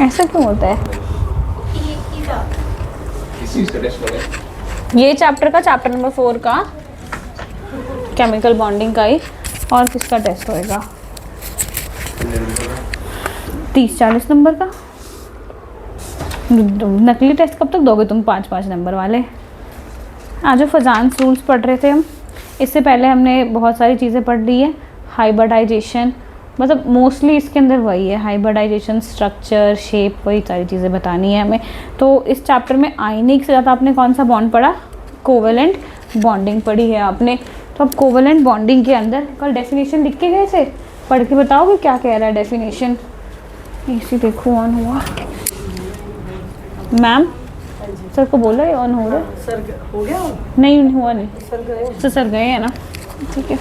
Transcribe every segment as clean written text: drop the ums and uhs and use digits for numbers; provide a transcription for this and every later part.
ऐसा क्यों होता है? किस चीज़ का टेस्ट होगा? ये चैप्टर का, चैप्टर नंबर 4 का केमिकल बॉन्डिंग का ही। और किसका टेस्ट होएगा? 30-40 नंबर का। नकली टेस्ट कब तक दोगे तुम 5-5 नंबर वाले? आज फजान्स रूल्स पढ़ रहे थे हम। इससे पहले हमने बहुत सारी चीज़ें पढ़ ली है। हाइब्रिडाइजेशन, मतलब मोस्टली इसके अंदर वही है, हाइब्रिडाइजेशन, स्ट्रक्चर, शेप, वही सारी चीज़ें बतानी है हमें। तो इस चैप्टर में आयनिक से ज़्यादा आपने कौन सा बॉन्ड पढ़ा? कोवेलेंट बॉन्डिंग पढ़ी है आपने। तो अब कोवेलेंट बॉन्डिंग के अंदर कल डेफिनेशन लिख के गए थे, पढ़ के बताओगे क्या कह रहा है डेफिनेशन? इसी देखो ऑन हुआ। मैम सर को बोला ये ऑन हो रहा है? सर हो गया? नहीं हुआ नहीं, सर गए? तो सर गए हैं ना, ठीक है।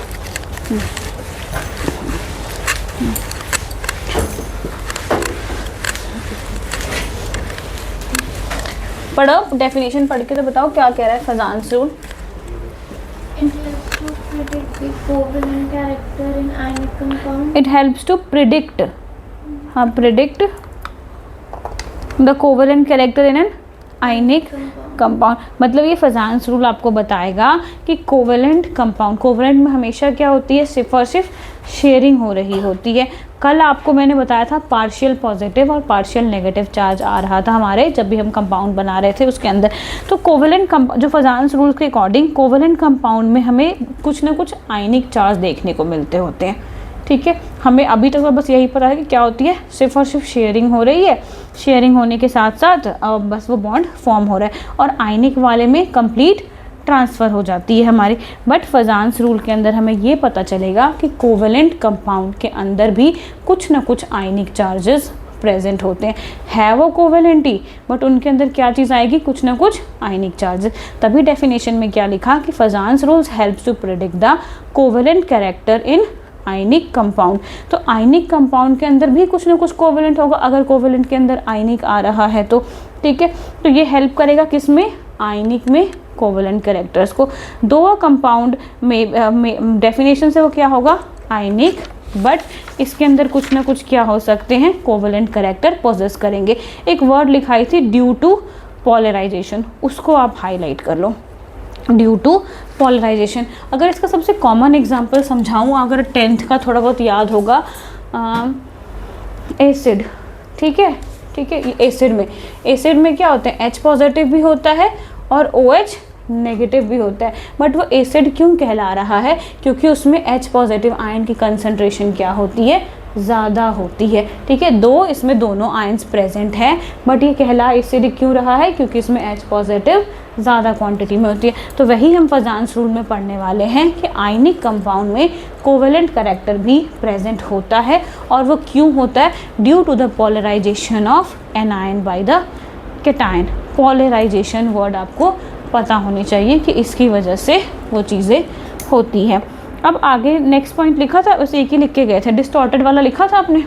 पढ़ो डेफिनेशन, पढ़ के तो बताओ क्या कह रहा है फजान्स rule. It helps to predict, हाँ predict the covalent character in an ionic compound। मतलब ये फजान्स रूल आपको बताएगा कि कोवेलेंट कंपाउंड, कोवेलेंट में हमेशा क्या होती है? सिर्फ और सिर्फ शेयरिंग हो रही होती है। कल आपको मैंने बताया था पार्शियल पॉजिटिव और पार्शियल नेगेटिव चार्ज आ रहा था हमारे, जब भी हम कंपाउंड बना रहे थे उसके अंदर। तो कोवेलेंट जो फजान्स रूल के अकॉर्डिंग कोवेलेंट कंपाउंड में हमें कुछ ना कुछ आयनिक चार्ज देखने को मिलते होते हैं, ठीक है। हमें अभी तक बस यही पता है कि क्या होती है, सिर्फ और सिर्फ शेयरिंग हो रही है, शेयरिंग होने के साथ साथ बस वो बॉन्ड फॉर्म हो रहा है, और आयनिक वाले में कंप्लीट ट्रांसफ़र हो जाती है हमारी। बट फजान्स रूल के अंदर हमें ये पता चलेगा कि कोवेलेंट कंपाउंड के अंदर भी कुछ ना कुछ आयनिक चार्जेस प्रेजेंट होते हैं। है वो कोवेलेंट ही, बट उनके अंदर क्या चीज़ आएगी? कुछ ना कुछ आयनिक चार्जेस। तभी डेफिनेशन में क्या लिखा कि Fajans rules helps to predict the covalent character in ionic compound. तो आयनिक कंपाउंड के अंदर भी कुछ ना कुछ कोवेलेंट होगा, अगर कोवेलेंट के अंदर आयनिक आ रहा है तो, ठीक है। तो ये हेल्प करेगा किस में? आयनिक में कोवेलेंट कैरेक्टर्स को। दो कंपाउंड में डेफिनेशन से वो क्या होगा? आयनिक, बट इसके अंदर कुछ ना कुछ क्या हो सकते हैं? कोवेलेंट कैरेक्टर पोजेस करेंगे। एक वर्ड लिखाई थी ड्यू टू पॉलराइजेशन, उसको आप हाईलाइट कर लो, ड्यू टू पॉलराइजेशन। अगर इसका सबसे कॉमन एग्जांपल समझाऊँ, अगर 10th का थोड़ा बहुत याद होगा, एसिड, ठीक है, ठीक है। एसिड में क्या होते हैं? H पॉजिटिव भी होता है और OH नेगेटिव भी होता है। बट वो एसिड क्यों कहला रहा है? क्योंकि उसमें H पॉजिटिव आयन की कंसंट्रेशन क्या होती है? ज़्यादा होती है, ठीक है। दो इसमें दोनों आयंस प्रेजेंट हैं, बट ये कहला एसिड क्यों रहा है? क्योंकि इसमें H पॉजिटिव ज़्यादा क्वांटिटी में होती है। तो वही हम फजान्स रूल में पढ़ने वाले हैं कि आयनिक कंपाउंड में कोवेलेंट कैरेक्टर भी प्रेजेंट होता है, और वो क्यों होता है? Due to the polarization of anion by the cation. Polarization word आपको पता होनी चाहिए कि इसकी वजह से वो चीज़ें होती है। अब आगे नेक्स्ट पॉइंट लिखा था, बस एक ही लिख के गए थे, डिस्टॉर्टेड वाला लिखा था आपने,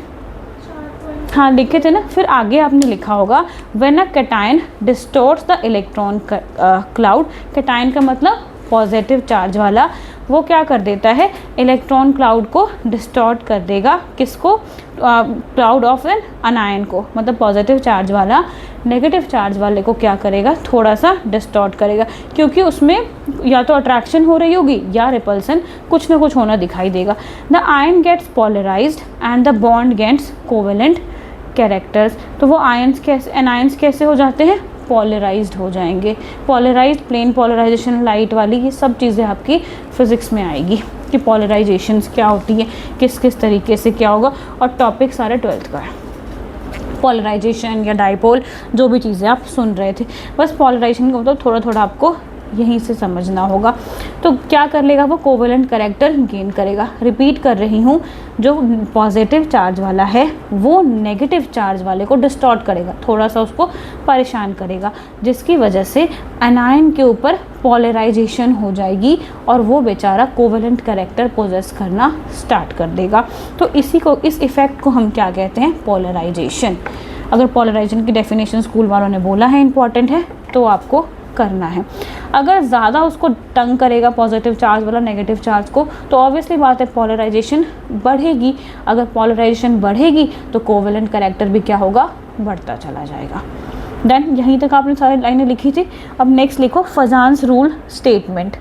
हाँ लिखे थे ना। फिर आगे आपने लिखा होगा when a cation distorts the electron cloud. Cation का मतलब पॉजिटिव चार्ज वाला, वो क्या कर देता है? इलेक्ट्रॉन क्लाउड को डिस्टॉर्ट कर देगा। किसको? क्लाउड ऑफ एन अनायन को, मतलब पॉजिटिव चार्ज वाला नेगेटिव चार्ज वाले को क्या करेगा? थोड़ा सा डिस्टॉर्ट करेगा, क्योंकि उसमें या तो अट्रैक्शन हो रही होगी या रिपल्सन, कुछ ना कुछ होना दिखाई देगा। The ion gets polarized and the bond gets covalent characters. तो वो आयंस कैसे, एनायंस कैसे हो जाते हैं? पॉलराइज्ड हो जाएंगे। पॉलराइज्ड, प्लेन पॉलराइजेशन, लाइट वाली, ये सब चीज़ें आपकी फिज़िक्स में आएगी कि पॉलराइजेशंस क्या होती है, किस किस तरीके से क्या होगा, और टॉपिक सारे 12th का है। पॉलराइजेशन या डाइपोल, जो भी चीज़ें आप सुन रहे थे, बस पॉलराइजेशन का मतलब थोड़ा थोड़ा आपको यहीं से समझना होगा। तो क्या कर लेगा वो? कोवेलेंट कैरेक्टर गेन करेगा। रिपीट कर रही हूँ, जो पॉजिटिव चार्ज वाला है वो नेगेटिव चार्ज वाले को डिस्टॉर्ट करेगा, थोड़ा सा उसको परेशान करेगा, जिसकी वजह से एनायन के ऊपर पॉलराइजेशन हो जाएगी और वो बेचारा कोवेलेंट कैरेक्टर पोजेस करना स्टार्ट कर देगा। तो इस इफ़ेक्ट को हम क्या कहते हैं? पॉलराइजेशन। अगर पॉलराइजेशन की डेफिनेशन स्कूल वालों ने बोला है इंपॉर्टेंट है, तो आपको करना है। अगर ज़्यादा उसको तंग करेगा पॉजिटिव चार्ज वाला नेगेटिव चार्ज को, तो ऑब्वियसली बात है पोलराइजेशन बढ़ेगी। अगर पोलराइजेशन बढ़ेगी तो कोवेलेंट कैरेक्टर भी क्या होगा, बढ़ता चला जाएगा। देन यहीं तक आपने सारी लाइनें लिखी थी। अब नेक्स्ट लिखो फजान्स रूल स्टेटमेंट,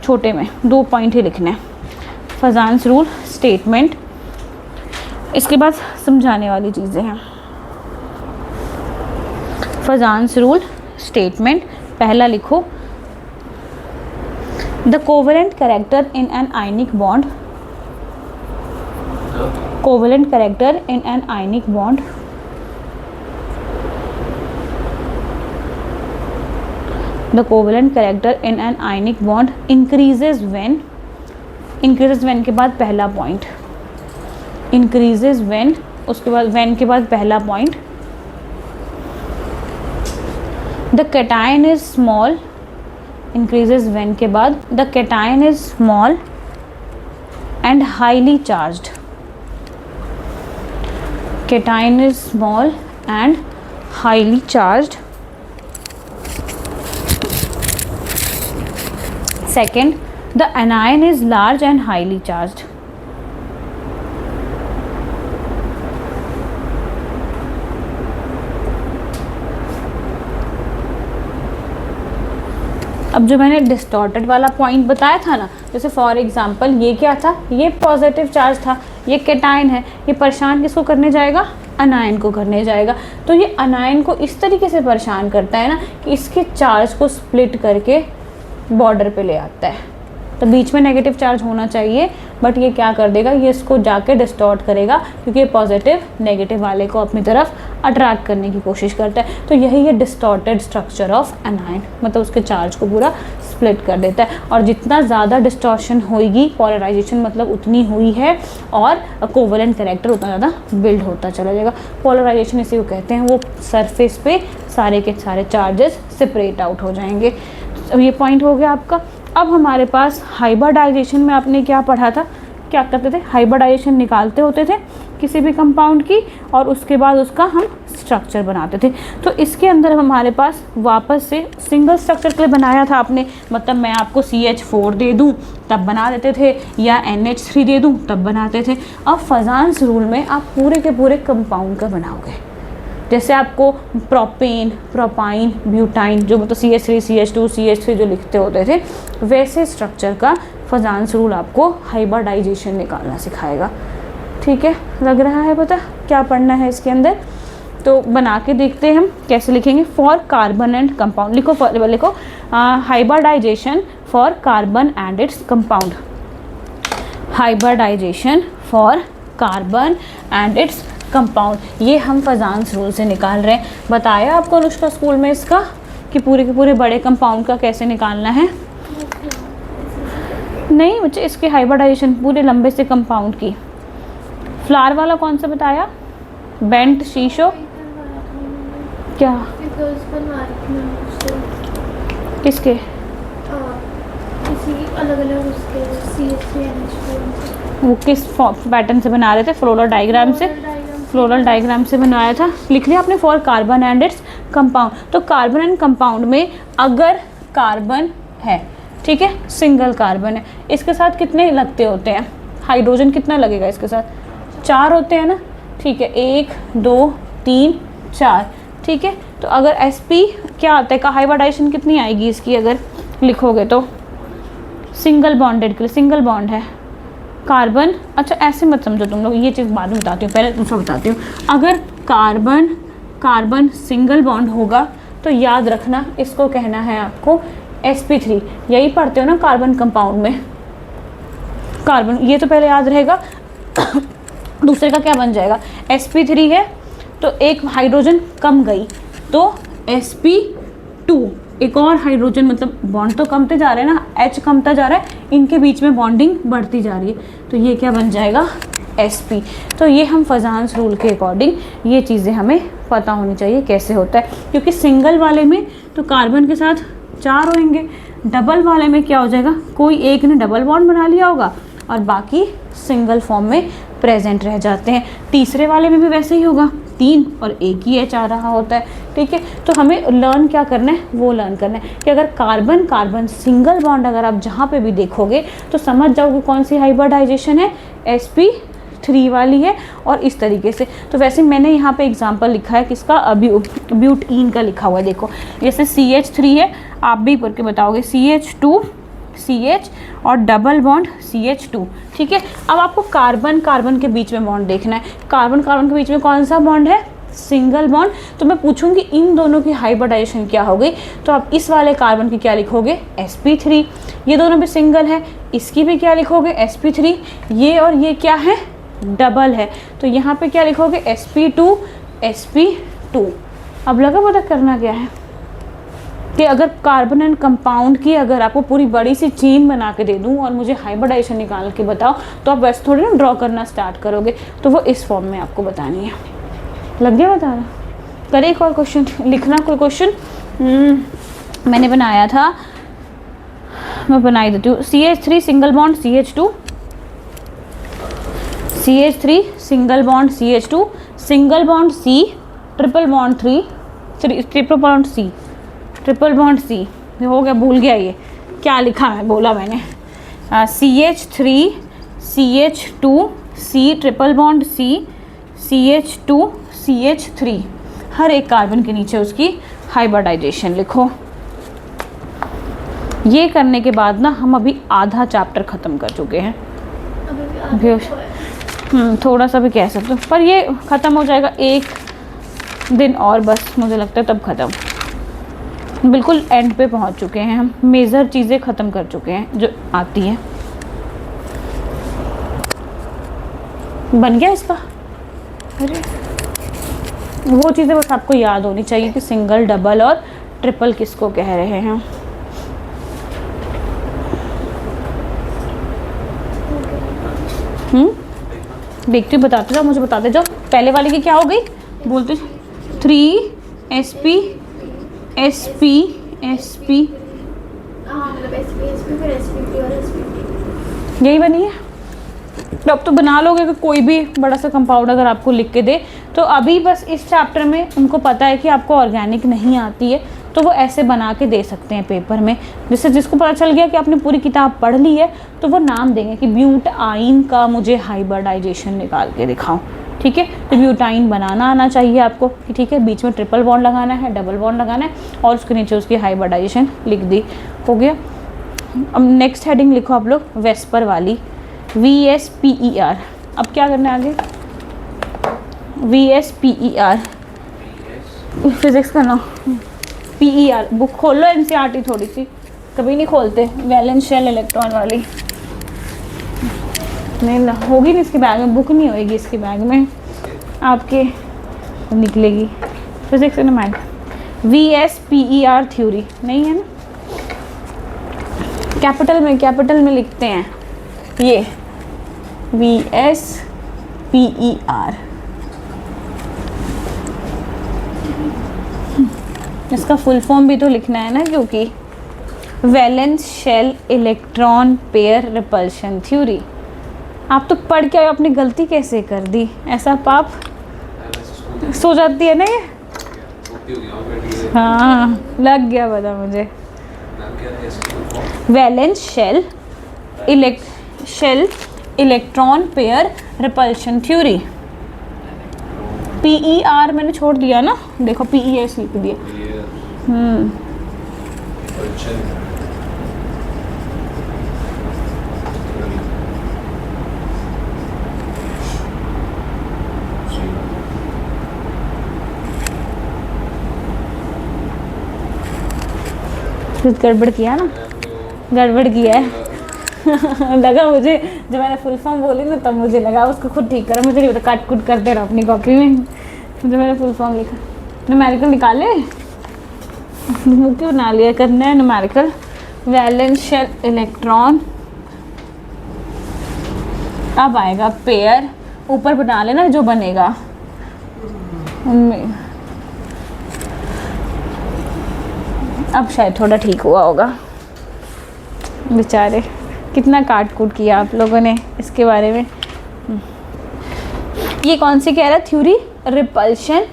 छोटे में 2 पॉइंट ही लिखने हैं। फजान्स रूल स्टेटमेंट, इसके बाद समझाने वाली चीज़ें हैं। फजान्स रूल स्टेटमेंट, पहला लिखो the covalent character in an ionic bond, covalent character in an ionic bond the covalent character in an ionic bond increases when, increases when के बाद पहला पॉइंट, इंक्रीजेज व्हेन, उसके बाद व्हेन के बाद पहला point, the cation is small, increases when के बाद the cation is small and highly charged, cation is small and highly charged. Second, the anion is large and highly charged. अब जो मैंने डिस्टॉर्टेड वाला पॉइंट बताया था ना, जैसे फॉर एग्जांपल ये क्या था, ये पॉजिटिव चार्ज था, ये कैटायन है, ये परेशान किसको करने जाएगा, अनायन को करने जाएगा। तो ये अनायन को इस तरीके से परेशान करता है ना कि इसके चार्ज को स्प्लिट करके बॉर्डर पे ले आता है। तो बीच में नेगेटिव चार्ज होना चाहिए, बट ये क्या कर देगा, ये इसको जाके डिस्टॉर्ट करेगा, क्योंकि ये पॉजिटिव नेगेटिव वाले को अपनी तरफ अट्रैक्ट करने की कोशिश करता है। तो यही है डिस्टॉर्टेड स्ट्रक्चर ऑफ एनायन, मतलब उसके चार्ज को पूरा स्प्लिट कर देता है। और जितना ज़्यादा डिस्टॉर्शन होगी, पोलराइजेशन मतलब उतनी हुई है, और कोवेलेंट कैरेक्टर उतना ज़्यादा बिल्ड होता चला जाएगा। पोलराइजेशन इसी को कहते हैं, वो सरफेस पे सारे के सारे चार्जेस सेपरेट आउट हो जाएंगे। अब ये पॉइंट हो गया आपका। अब हमारे पास हाइब्रिडाइजेशन में आपने क्या पढ़ा था, क्या करते थे, हाइब्रिडाइजेशन निकालते होते थे किसी भी कंपाउंड की, और उसके बाद उसका हम स्ट्रक्चर बनाते थे। तो इसके अंदर हमारे पास वापस से सिंगल स्ट्रक्चर के लिए बनाया था आपने, मतलब मैं आपको CH4 दे दूं तब बना देते थे, या NH3 दे दूं तब बनाते थे। अब फजान्स रूल में आप पूरे के पूरे कंपाउंड का बनाओगे। जैसे आपको प्रोपेन, प्रोपाइन, ब्यूटाइन, जो मतलब CH3, CH2, CH3 जो लिखते होते थे, वैसे स्ट्रक्चर का फजान्स रूल आपको हाइब्रिडाइजेशन निकालना सिखाएगा। ठीक है, लग रहा है पता क्या पढ़ना है इसके अंदर? तो बना के देखते हैं हम कैसे लिखेंगे। फॉर कार्बन एंड कंपाउंड लिखो hybridization for carbon and its compound, hybridization for carbon and its compound. ये हम फजान्स रूल से निकाल रहे हैं। बताया आपको अनुष्का स्कूल में इसका कि पूरे के पूरे बड़े कंपाउंड का कैसे निकालना है? नहीं बच्चे, इसके हाइब्रिडाइजेशन पूरे लंबे से कंपाउंड की। फ्लावर वाला कौन सा बताया? बेंट शीशो क्या किसके? वो किस पैटर्न से बना रहे थे? फ्लोरल डायग्राम से, फ्लोरल डायग्राम से बनाया था। लिख लिया आपने for carbon and its compound. तो कार्बन एंड कंपाउंड में अगर कार्बन है, ठीक है, सिंगल कार्बन है, इसके साथ कितने लगते होते हैं? हाइड्रोजन कितना लगेगा इसके साथ? 4 होते हैं ना, ठीक है, 1 2 3 4, ठीक है। तो अगर sp क्या आता है का हाइब्रिडाइजेशन कितनी आएगी इसकी अगर लिखोगे तो? सिंगल बॉन्डेड के लिए सिंगल बॉन्ड है कार्बन। अच्छा ऐसे मत समझो तुम लोग, ये चीज़ बाद में बताती हूँ, पहले तुमसे बताती हूँ। अगर कार्बन कार्बन सिंगल बॉन्ड होगा तो याद रखना इसको कहना है आपको sp3। यही पढ़ते हो ना कार्बन कंपाउंड में, कार्बन, ये तो पहले याद रहेगा। दूसरे का क्या बन जाएगा? sp3 है तो एक हाइड्रोजन कम गई तो sp2, एक और हाइड्रोजन, मतलब बॉन्ड तो कमते जा रहे हैं ना, H कमता जा रहा है, इनके बीच में बॉन्डिंग बढ़ती जा रही है, तो ये क्या बन जाएगा? sp। तो ये हम फजान्स रूल के अकॉर्डिंग ये चीज़ें हमें पता होनी चाहिए कैसे होता है, क्योंकि सिंगल वाले में तो कार्बन के साथ 4 होंगे, डबल वाले में क्या हो जाएगा? कोई एक ने डबल बॉन्ड बना लिया होगा और बाकी सिंगल फॉर्म में प्रेजेंट रह जाते हैं। तीसरे वाले में भी वैसे ही होगा, 3 और एक ही H आ रहा होता है, ठीक है। तो हमें लर्न क्या करना है, वो लर्न करना है कि अगर कार्बन कार्बन सिंगल बॉन्ड अगर आप जहाँ पे भी देखोगे तो समझ जाओगे कौन सी हाइब्रिडाइजेशन है, sp3 वाली है। और इस तरीके से तो वैसे मैंने यहाँ पे एग्जांपल लिखा है किसका, ब्यूटीन का लिखा हुआ है। देखो जैसे CH3 है, आप भी पढ़ के बताओगे CH2 CH और डबल बॉन्ड CH2, ठीक है। अब आपको कार्बन कार्बन के बीच में बॉन्ड देखना है, कार्बन कार्बन के बीच में कौन सा बॉन्ड है, सिंगल बॉन्ड। तो मैं पूछूंगी इन दोनों की हाइब्रिडाइजेशन क्या हो गई, तो आप इस वाले कार्बन की क्या लिखोगे, sp3। ये दोनों भी सिंगल है, इसकी भी क्या लिखोगे, sp3। ये और ये क्या है, डबल है, तो यहाँ पे क्या लिखोगे, sp2 sp2। अब लगा पता करना क्या है कि अगर कार्बन एंड कंपाउंड की अगर आपको पूरी बड़ी सी चेन बना के दे दूं और मुझे हाइब्रिडाइजेशन निकाल के बताओ, तो आप वैसे थोड़ी ना ड्रॉ करना स्टार्ट करोगे, तो वो इस फॉर्म में आपको बतानी है। लग गया बताना। करें एक और क्वेश्चन, लिखना कोई क्वेश्चन मैंने बनाया था, मैं बनाई देती हूँ। CH3 single bond CH2, CH3 single bond CH2, single bond C, triple bond 3, triple bond C, triple bond C हो गया, भूल गया ये क्या लिखा है, बोला मैंने। CH3 CH2 C triple bond C, CH2 CH3, हर एक कार्बन के नीचे उसकी हाइब्रिडाइजेशन लिखो। ये करने के बाद ना हम अभी आधा चैप्टर ख़त्म कर चुके हैं। थोड़ा सा भी कह सकते हो, पर ये ख़त्म हो जाएगा एक दिन और बस, मुझे लगता है तब ख़त्म। बिल्कुल एंड पे पहुंच चुके हैं हम, मेजर चीज़ें ख़त्म कर चुके हैं जो आती हैं। बन गया इसका, अरे वो चीज़ें बस आपको याद होनी चाहिए कि सिंगल डबल और ट्रिपल किसको कह रहे हैं। देखते बताते जाओ, मुझे बताते जाओ। पहले वाले की क्या हो गई बोलते, 3 sp sp sp, यही बनी है। तो अब तो बना लोगे कि कोई भी बड़ा सा कंपाउंड अगर आपको लिख के दे, तो अभी बस इस चैप्टर में उनको पता है कि आपको ऑर्गेनिक नहीं आती है, तो वो ऐसे बना के दे सकते हैं पेपर में। जिससे जिसको पता चल गया कि आपने पूरी किताब पढ़ ली है, तो वो नाम देंगे कि ब्यूटाइन का मुझे हाइब्रिडाइजेशन निकाल के दिखाओ, ठीक है। तो ब्यूटाइन बनाना आना चाहिए आपको कि ठीक है, बीच में ट्रिपल बॉन्ड लगाना है, डबल बॉन्ड लगाना है और उसके नीचे उसकी हाइब्रिडाइजेशन लिख दी, हो गया। अब नेक्स्ट हेडिंग लिखो आप लोग, वेस्पर वाली, VSPER। अब क्या करना है आगे, VSPER, फिजिक्स का ना, PER। बुक खोलो NCERT थोड़ी सी, कभी नहीं खोलते, वैलेंस शेल इलेक्ट्रॉन वाली नहीं ना होगी, नहीं इसके बैग में, बुक नहीं होएगी इसके बैग में आपके, निकलेगी physics and math. VSPER theory नहीं है ना, कैपिटल में लिखते हैं ये VSPER। इसका फुल फॉर्म भी तो लिखना है ना, क्योंकि valence shell electron pair repulsion theory. आप तो पढ़ के अपनी गलती कैसे कर दी, ऐसा पाप सो जाती है ना ये। हाँ लग गया, पता मुझे। Valence shell electron pair repulsion theory, PER मैंने छोड़ दिया ना, देखो PES लिख दिया। गड़बड़ किया ना, गड़बड़ किया है लगा मुझे, जब मैंने फुल फॉर्म बोली ना तब मुझे लगा उसको खुद ठीक करो, मुझे नहीं पता, काट कुट करते रहो अपनी कॉपी में। जब मैंने फुल फॉर्म लिखा, न्यूमेरिकल निकाले, मुँह क्यों बना लिया, करना है न्यूमेरिकल। वैलेंस शेल इलेक्ट्रॉन, अब आएगा पेयर, ऊपर बना लेना जो बनेगा उनमें। अब शायद थोड़ा ठीक हुआ होगा, बेचारे कितना काट कूट किया आप लोगों ने इसके बारे में। ये कौन सी कह रहा है थ्योरी? रिपल्शन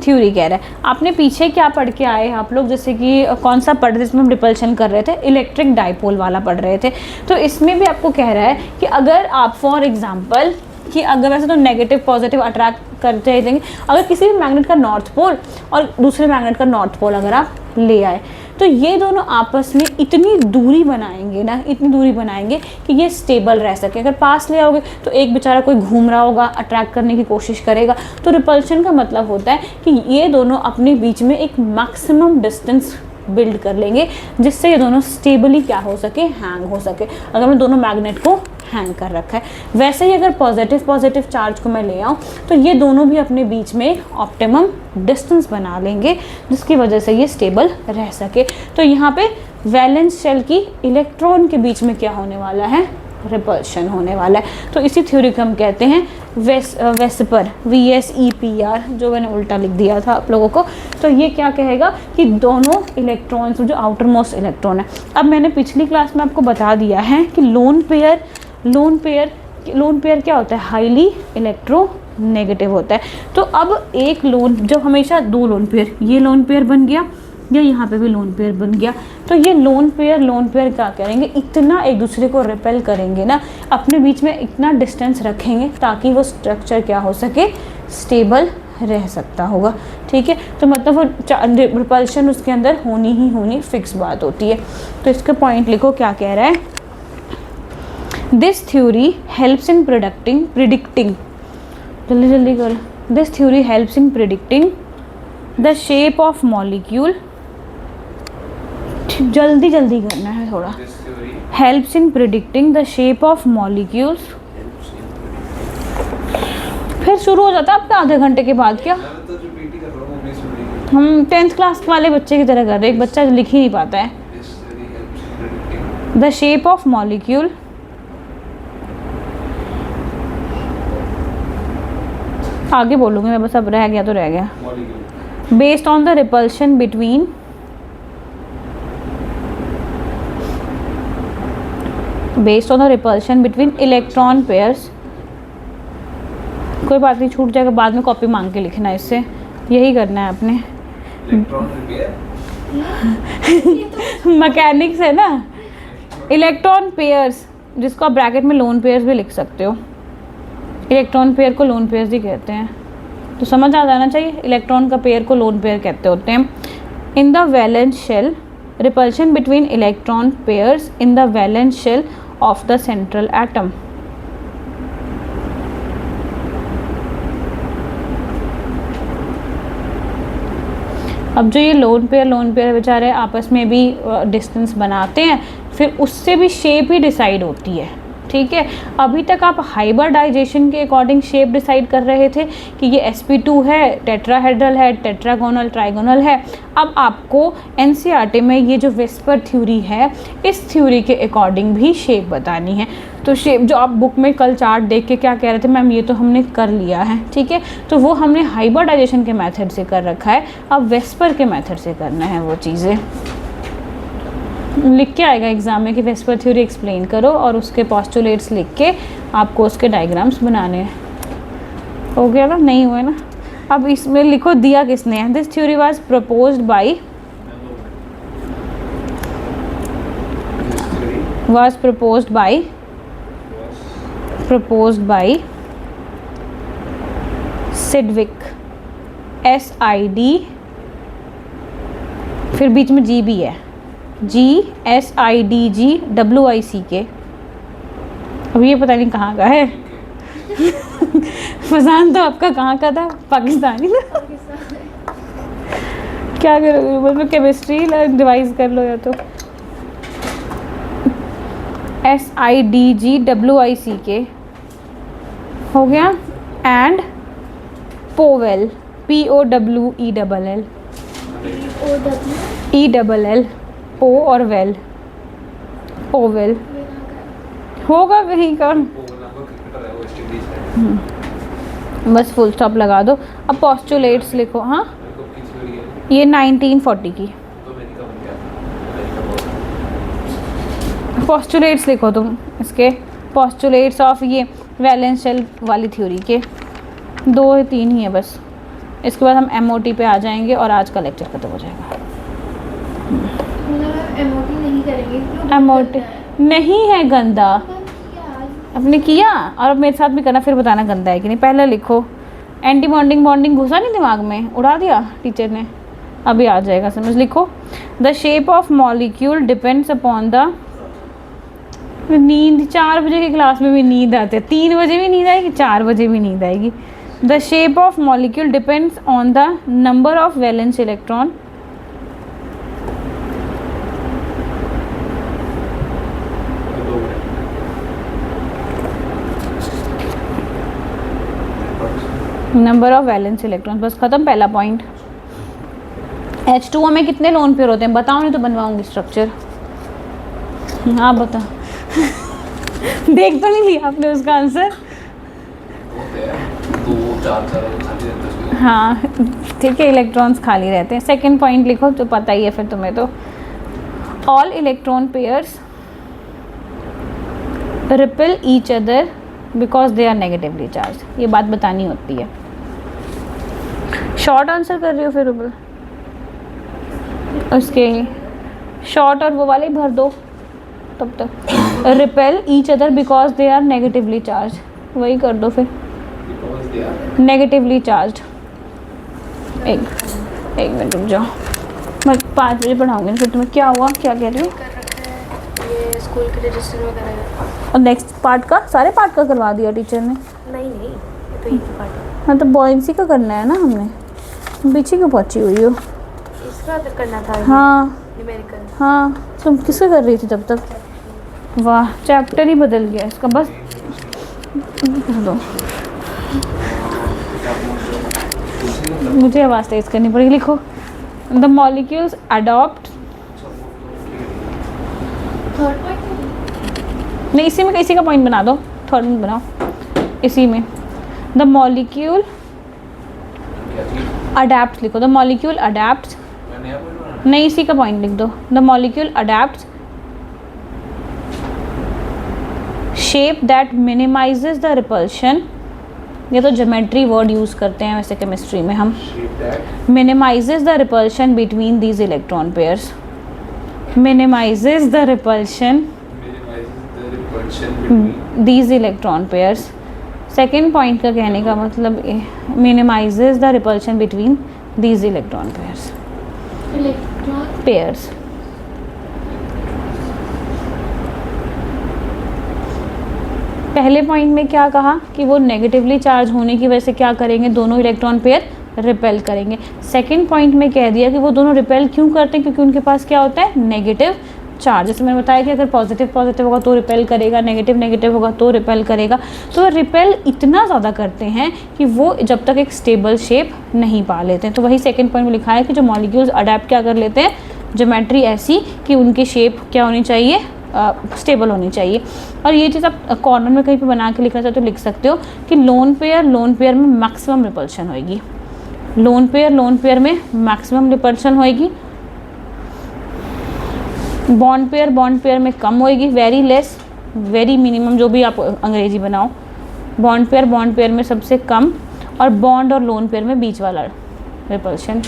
थ्योरी कह रहा है। आपने पीछे क्या पढ़ के आए आप लोग, जैसे कि कौन सा पढ़ रहे थे जिसमें हम रिपल्शन कर रहे थे? इलेक्ट्रिक डाइपोल वाला पढ़ रहे थे। तो इसमें भी आपको कह रहा है कि अगर आप फॉर एग्जांपल कि अगर वैसे तो नेगेटिव पॉजिटिव अट्रैक्ट करते रहेंगे, अगर किसी भी मैग्नेट का नॉर्थ पोल और दूसरे मैग्नेट का नॉर्थ पोल अगर आप ले आए तो ये दोनों आपस में इतनी दूरी बनाएंगे ना, इतनी दूरी बनाएंगे कि ये स्टेबल रह सके। अगर पास ले आओगे तो एक बेचारा कोई घूम रहा होगा, अट्रैक्ट करने की कोशिश करेगा। तो रिपल्शन का मतलब होता है कि ये दोनों अपने बीच में एक मैक्सिमम डिस्टेंस बिल्ड कर लेंगे जिससे ये दोनों स्टेबली क्या हो सके, हैंग हो सके। अगर मैं दोनों मैग्नेट को हैंग कर रखा है, वैसे ही अगर पॉजिटिव चार्ज को मैं ले आऊँ तो ये दोनों भी अपने बीच में ऑप्टिमम डिस्टेंस बना लेंगे जिसकी वजह से ये स्टेबल रह सके। तो यहाँ पे वैलेंस शेल की इलेक्ट्रॉन के बीच में क्या होने वाला है? रिपल्शन होने वाला है। तो इसी थ्योरी को हम कहते हैं वेस्पर, VSEPR, जो मैंने उल्टा लिख दिया था आप लोगों को। तो ये क्या कहेगा कि दोनों इलेक्ट्रॉन्स जो आउटर मोस्ट इलेक्ट्रॉन है, अब मैंने पिछली क्लास में आपको बता दिया है कि लोन पेयर क्या होता है? हाईली इलेक्ट्रोनेगेटिव होता है। तो अब एक लोन, जब हमेशा दो लोन पेयर, ये लोन पेयर बन गया या यहाँ पे भी लोन पेयर बन गया, तो ये लोन पेयर क्या करेंगे? इतना एक दूसरे को रिपेल करेंगे ना, अपने बीच में इतना डिस्टेंस रखेंगे ताकि वो स्ट्रक्चर क्या हो सके? स्टेबल रह सकता होगा। ठीक है, तो मतलब वो रिपल्शन उसके अंदर होनी ही होनी फिक्स बात होती है। तो इसका पॉइंट लिखो, क्या कह रहा है? This theory helps in predicting जल्दी करो। This theory helps in predicting the shape of molecule, जल्दी करना है थोड़ा। Helps in predicting the shape of molecules. फिर शुरू हो जाता है आपका आधे घंटे के बाद। क्या हम 10th क्लास वाले बच्चे की तरह कर रहे हैं, एक बच्चा लिख ही नहीं पाता है। द शेप ऑफ मॉलिक्यूल आगे बोलूँगी मैं, बस अब रह गया तो रह गया। Based on the repulsion between electron pairs. कोई बात नहीं, छूट जाएगा, बाद में कॉपी मांग के लिखना है, इससे यही करना है आपने। मैकेनिक्स है ना। इलेक्ट्रॉन पेयर्स, जिसको आप ब्रैकेट में लोन पेयर्स भी लिख सकते हो। इलेक्ट्रॉन पेयर को लोन पेयर्स ही कहते हैं, तो समझ आ जाना चाहिए। इलेक्ट्रॉन का पेयर को लोन पेयर कहते होते हैं। In the valence shell, repulsion between electron pairs in the valence shell of the central atom. अब जो ये लोन पेयर बेचारे आपस में भी डिस्टेंस बनाते हैं, फिर उससे भी शेप ही डिसाइड होती है। ठीक है, अभी तक आप हाइब्रिडाइजेशन के अकॉर्डिंग शेप डिसाइड कर रहे थे कि ये sp2 है, टेट्राहेड्रल है, टेट्रागोनल, ट्राइगोनल है। अब आपको NCERT में ये जो वेस्पर थ्योरी है, इस थ्योरी के अकॉर्डिंग भी शेप बतानी है। तो शेप जो आप बुक में कल चार्ट देख के क्या कह रहे थे, मैम ये तो हमने कर लिया है, ठीक है, तो वो हमने हाइब्रिडाइजेशन के मेथड से कर रखा है, अब वेस्पर के मेथड से करना है वो चीज़ें। लिख के आएगा एग्जाम में कि वेस्पर थ्योरी एक्सप्लेन करो और उसके पोस्टुलेट्स लिख के आपको उसके डायग्राम्स बनाने हैं। हो गया ना? नहीं हुए ना? अब इसमें लिखो दिया किसने है। This theory was proposed by Sidgwick, SID, फिर बीच में G भी है, GSIDGWICK। अब ये पता नहीं कहाँ का है। फजान तो आपका कहाँ का था? पाकिस्तानी था। क्या करोगे, मतलब केमिस्ट्री डिवाइस कर लो या तो। SIDGWICK हो गया। एंड पोवेल, POWELL, ओ और वेल, पोवेल होगा कहीं का। बस फुल स्टॉप लगा दो। अब पोस्टुलेट्स लिखो। हाँ, ये 1940 की पोस्टुलेट्स लिखो तुम, इसके पोस्टुलेट्स ऑफ ये वैलेंस शेल वाली थ्योरी के। 2 या 3 ही है बस। इसके बाद हम MOT पे आ जाएंगे और आज का लेक्चर खत्म हो जाएगा। MOT नहीं करेंगे क्यों? MOT नहीं है गंदा, आपने किया और अब मेरे साथ भी करना, फिर बताना गंदा है कि नहीं। पहले लिखो, एंटी बॉन्डिंग बॉन्डिंग घुसा नहीं दिमाग में, उड़ा दिया टीचर ने, अभी आ जाएगा समझ। लिखो, the shape of molecule depends upon the, नींद 4 बजे की क्लास में भी नींद आती है, 3 बजे भी नींद आएगी, 4 बजे भी नींद आएगी। The shape of molecule depends on the number of valence electron, number of valence electron, बस खत्म पहला पॉइंट। H2O में कितने लोन पेयर होते हैं बताओ, नहीं तो बनवाऊंगी स्ट्रक्चर। हाँ बता देख तो नहीं लिया आपने उसका आंसर? होते हैं 2 4 खाली रहते हैं। हाँ ठीक है, इलेक्ट्रॉन्स खाली रहते हैं। सेकंड पॉइंट लिखो, तो पता ही है फिर तुम्हें तो। All electron pairs repel each other because they are negatively charge, ये बात बतानी होती है। शॉर्ट आंसर कर रही हो फिर उसके शॉर्ट और वो वाले भर दो तब तक। Repel each other because they are negatively charge, वही कर दो फिर, Because they are negatively charge. एक मिनट रुक जाओ, मैं 5 बजे पढ़ाऊंगी फिर तुम्हें। क्या हुआ, क्या कह रही हो? कर रखा है ये स्कूल के रजिस्टर वगैरह। और नेक्स्ट पार्ट का, सारे पार्ट का करवा दिया टीचर ने? नहीं नहीं, ये तो एक ही पार्ट है। हाँ तो बॉयंसी का करना है ना हमने, पीछे क्यों पहुँची हुई हो? दूसरा तो करना था। हाँ न्यूमेरिकल। हाँ, तुम किससे कर रही थी तब तक? वाह, चैप्टर ही बदल गया इसका। बस कर दो, मुझे आवाज़ तेज करनी पड़ेगी। लिखो, the molecules adopt, third point नहीं इसी में, इसी का पॉइंट बना दो, थर्ड में बनाओ इसी में। द मॉलिक्यूल अडैप्ट लिखो, द मॉलिक्यूल अडैप्ट, मैंने यहाँ पर बनाना नहीं इसी का पॉइंट लिख दो। The molecule adapt shape that minimises the repulsion, ये तो ज्योमेट्री वर्ड यूज़ करते हैं वैसे केमिस्ट्री में हम। shape that minimises the repulsion between these electron pairs, minimises the repulsion minimizes the repulsion between these electron pairs. Second point का कहने का मतलब minimises the repulsion between these electron electron pairs. पहले पॉइंट में क्या कहा कि वो नेगेटिवली चार्ज होने की वजह से क्या करेंगे, दोनों इलेक्ट्रॉन पेयर रिपेल करेंगे। सेकंड पॉइंट में कह दिया कि वो दोनों रिपेल क्यों करते हैं, क्योंकि उनके पास क्या होता है, नेगेटिव चार्ज। जैसे मैंने बताया कि अगर पॉजिटिव पॉजिटिव होगा तो रिपेल करेगा, नेगेटिव नेगेटिव होगा तो रिपेल करेगा। तो रिपेल इतना ज़्यादा करते हैं कि वो जब तक एक स्टेबल शेप नहीं पा लेते हैं। तो वही सेकंड पॉइंट में लिखा है कि जो मॉलिक्यूल्स अडैप्ट क्या कर लेते हैं, ज्योमेट्री ऐसी कि उनकी शेप क्या होनी चाहिए, स्टेबल होनी चाहिए। और ये चीज़ आप कॉर्नर में कहीं पे बना के लिखना चाहते हो लिख सकते हो कि लोन पेयर में मैक्सिमम रिपल्शन होएगी, लोन पेयर में मैक्सिमम रिपल्शन होएगी, बॉन्ड पेयर में कम होएगी, वेरी लेस, वेरी मिनिमम, जो भी आप अंग्रेजी बनाओ। बॉन्ड पेयर में सबसे कम, और बॉन्ड और लोन पेयर में बीच वाला रिपल्शन,